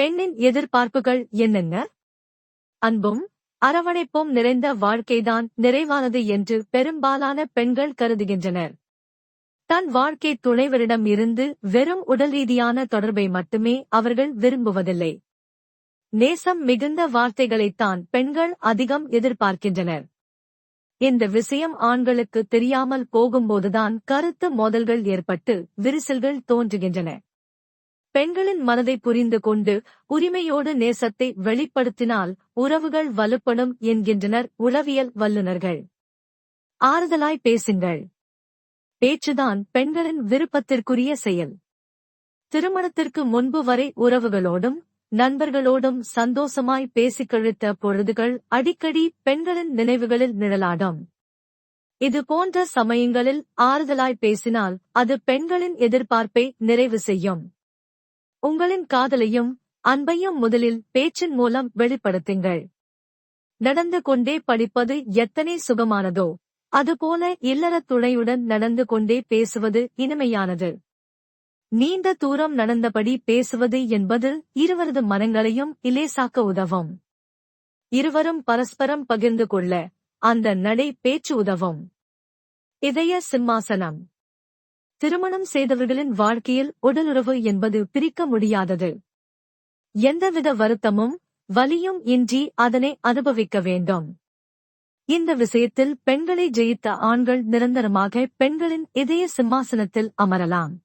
பெண்ணின் எதிர்பார்ப்புகள் என்னென்ன? அன்பும் அரவணைப்பும் நிறைந்த வாழ்க்கைதான் நிறைவானது என்று பெரும்பாலான பெண்கள் கருதுகின்றனர். தன் வாழ்க்கை துணைவரிடம் இருந்து வெறும் உடல் ரீதியான தொடர்பை மட்டுமே அவர்கள் விரும்புவதில்லை. நேசம் மிகுந்த வார்த்தைகளைத்தான் பெண்கள் அதிகம் எதிர்பார்க்கின்றனர். இந்த விஷயம் ஆண்களுக்கு தெரியாமல் போகும்போதுதான் கருத்து மோதல்கள் ஏற்பட்டு விரிசல்கள் தோன்றுகின்றன. பெண்களின் மனதை புரிந்து கொண்டு உரிமையோடு நேசத்தை வெளிப்படுத்தினால் உறவுகள் வலுப்படும் என்கின்றனர் உளவியல் வல்லுநர்கள். ஆறுதலாய் பேசுங்கள். பேச்சுதான் பெண்களின் விருப்பத்திற்குரிய செயல். திருமணத்திற்கு முன்பு வரை உறவுகளோடும் நண்பர்களோடும் சந்தோஷமாய் பேசிக் கழித்த பொழுதுகள் அடிக்கடி பெண்களின் நினைவுகளில் நிழலாடும். இது போன்ற சமயங்களில் ஆறுதலாய் பேசினால் அது பெண்களின் எதிர்பார்ப்பை நிறைவு செய்யும். உங்களின் காதலையும் அன்பையும் முதலில் பேச்சின் மூலம் வெளிப்படுத்துங்கள். நடந்து கொண்டே படிப்பது எத்தனை சுகமானதோ அதுபோல இல்லறத் துணையுடன் நடந்து கொண்டே பேசுவது இனிமையானது. நீண்ட தூரம் நடந்தபடி பேசுவது என்பது இருவரது மனங்களையும் இலேசாக்க உதவும். இருவரும் பரஸ்பரம் பகிர்ந்து கொள்ள அந்த நடை பேச்சு உதவும். இதய சிம்மாசனம். திருமணம் செய்தவர்களின் வாழ்க்கையில் உடலுறவு என்பது பிரிக்க முடியாதது. எந்தவித வருத்தமும் வலியும் இன்றி அதனை அனுபவிக்க வேண்டும். இந்த விஷயத்தில் பெண்களை ஜெயித்த ஆண்கள் நிரந்தரமாக பெண்களின் இதய சிம்மாசனத்தில் அமரலாம்.